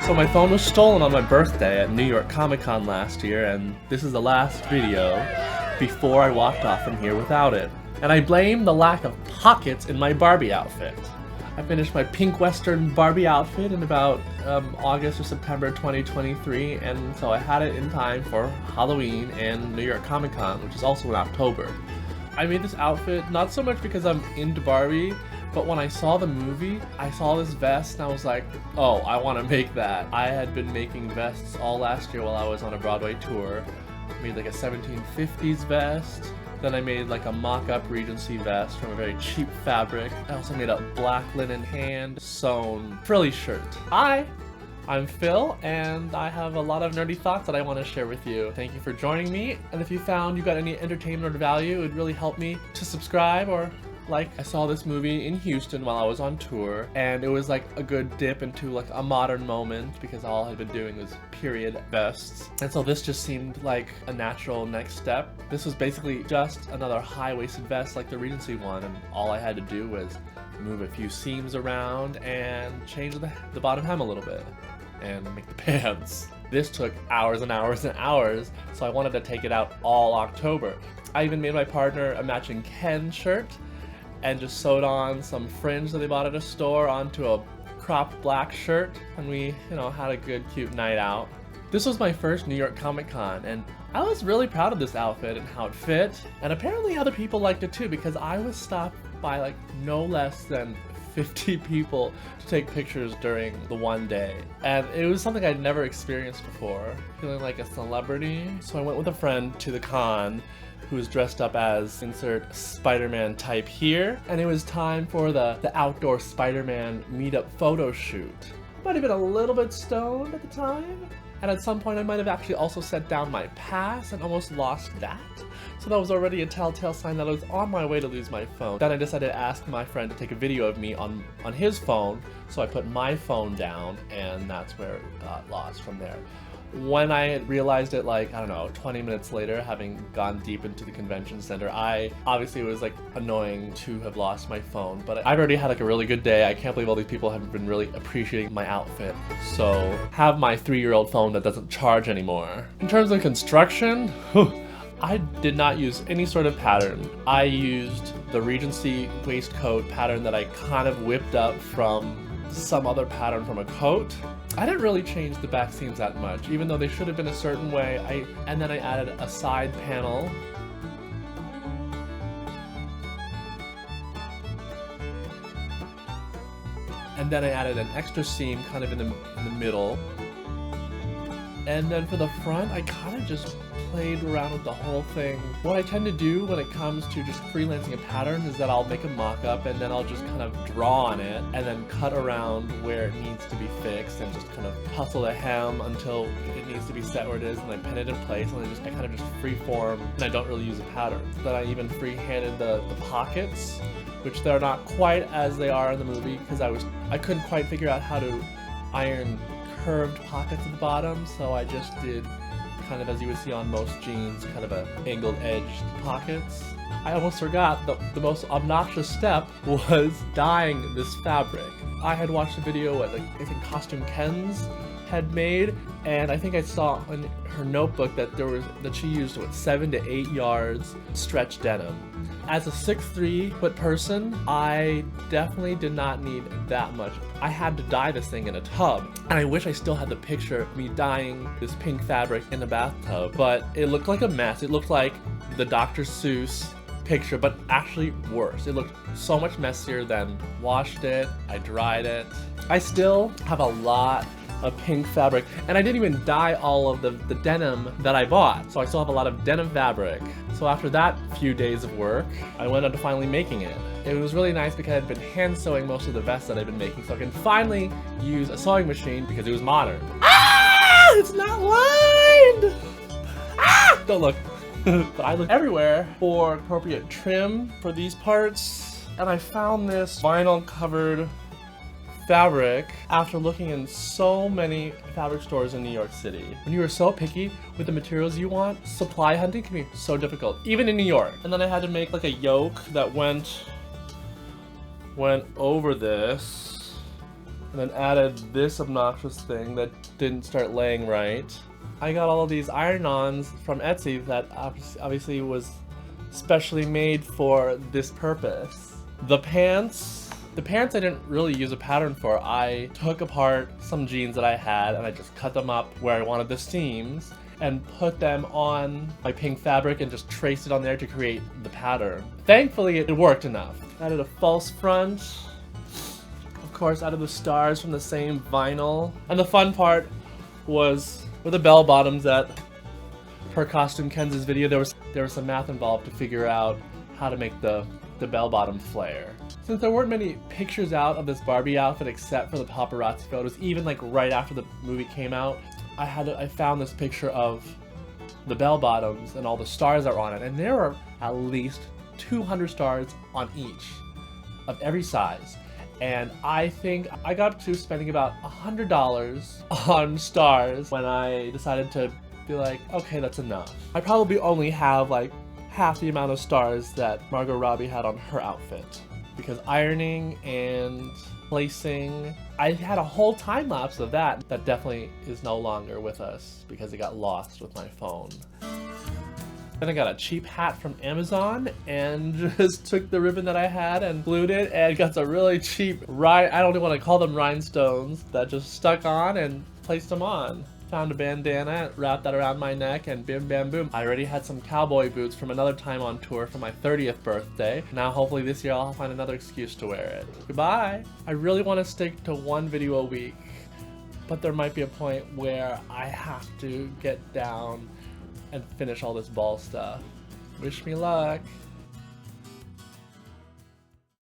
So my phone was stolen on my birthday at New York Comic Con last year, and this is the last video before I walked off from here without it. And I blame the lack of pockets in my Barbie outfit. I finished my Pink Western Barbie outfit in about August or September 2023, and so I had it in time for Halloween and New York Comic Con, which is also in October. I made this outfit not so much because I'm into Barbie, but when I saw the movie, I saw this vest and I was like, oh, I want to make that. I had been making vests all last year while I was on a Broadway tour. I made like a 1750s vest. Then I made like a mock-up Regency vest from a very cheap fabric. I also made a black linen hand-sewn frilly shirt. I'm Phil, and I have a lot of nerdy thoughts that I want to share with you. Thank you for joining me, and if you found you got any entertainment or value, it would really help me to subscribe or like. I saw this movie in Houston while I was on tour, and it was like a good dip into like a modern moment because all I had been doing was period vests. And so this just seemed like a natural next step. This was basically just another high-waisted vest like the Regency one, and all I had to do was move a few seams around and change the bottom hem a little bit and make the pants. This took hours and hours and hours, so I wanted to take it out all October. I even made my partner a matching Ken shirt and just sewed on some fringe that they bought at a store onto a cropped black shirt, and we, had a good cute night out. This was my first New York Comic Con, and I was really proud of this outfit and how it fit, and apparently other people liked it too because I was stopped by like no less than 50 people to take pictures during the one day, and it was something I'd never experienced before, feeling like a celebrity. So I went with a friend to the con who was dressed up as insert Spider-Man type here, and it was time for the outdoor Spider-Man meetup photo shoot. Might have been a little bit stoned at the time, and at some point I might have actually also set down my pass and almost lost that. So that was already a telltale sign that I was on my way to lose my phone. Then I decided to ask my friend to take a video of me on his phone, so I put my phone down, and that's where it got lost from there. When I had realized it, like, I don't know, 20 minutes later, having gone deep into the convention center, obviously it was like annoying to have lost my phone, but I've already had like a really good day. I can't believe all these people have been really appreciating my outfit. So have my 3-year-old phone that doesn't charge anymore. In terms of construction, I did not use any sort of pattern. I used the Regency waistcoat pattern that I kind of whipped up from some other pattern from a coat. I didn't really change the back seams that much, even though they should have been a certain way. And then I added a side panel. And then I added an extra seam kind of in the middle. And then for the front, I kind of just played around with the whole thing. What I tend to do when it comes to just freelancing a pattern is that I'll make a mock-up and then I'll just kind of draw on it and then cut around where it needs to be fixed and just kind of hustle the hem until it needs to be set where it is, and then pin it in place, and then I kind of just freeform, and I don't really use a pattern. Then I even free-handed the pockets, which they're not quite as they are in the movie because I couldn't quite figure out how to iron curved pockets at the bottom, so I just did kind of as you would see on most jeans, kind of a angled edged pockets. I almost forgot the most obnoxious step was dyeing this fabric. I had watched a video what I think Costume Ken's had made, and I think I saw in her notebook that she used 7 to 8 yards stretch denim. As a 6'3" person, I definitely did not need that much. I had to dye this thing in a tub, and I wish I still had the picture of me dyeing this pink fabric in a bathtub, but it looked like a mess. It looked like the Dr. Seuss picture, but actually worse. It looked so much messier than washed it, I dried it. I still have a lot of pink fabric, and I didn't even dye all of the denim that I bought, so I still have a lot of denim fabric. So after that few days of work, I went on to finally making it. It was really nice because I had been hand sewing most of the vests that I've been making, so I can finally use a sewing machine because it was modern. Ah! It's not lined! Ah! Don't look. But I looked everywhere for appropriate trim for these parts, and I found this vinyl covered fabric after looking in so many fabric stores in New York City. When you are so picky with the materials you want, supply hunting can be so difficult, even in New York. And then I had to make like a yoke that went over this. And then added this obnoxious thing that didn't start laying right. I got all of these iron-ons from Etsy that obviously was specially made for this purpose. The pants I didn't really use a pattern for. I took apart some jeans that I had and I just cut them up where I wanted the seams and put them on my pink fabric and just traced it on there to create the pattern. Thankfully, it worked enough. Added a false front. Of course, added the stars from the same vinyl. And the fun part was with the bell bottoms that per Costume Ken's video, there was some math involved to figure out how to make the bell bottom flare. Since there weren't many pictures out of this Barbie outfit except for the paparazzi photos, even like right after the movie came out, I found this picture of the bell bottoms and all the stars that were on it, and there were at least 200 stars on each of every size. And I think I got to spending about $100 on stars when I decided to be like, okay, that's enough. I probably only have like half the amount of stars that Margot Robbie had on her outfit, because ironing and placing, I had a whole time lapse of that definitely is no longer with us because it got lost with my phone. Then I got a cheap hat from Amazon and just took the ribbon that I had and glued it and got some really cheap, I don't even want to call them rhinestones, that just stuck on and placed them on. Found a bandana, wrapped that around my neck, and bim bam boom. I already had some cowboy boots from another time on tour for my 30th birthday. Now hopefully this year I'll find another excuse to wear it. Goodbye! I really want to stick to one video a week, but there might be a point where I have to get down and finish all this ball stuff. Wish me luck!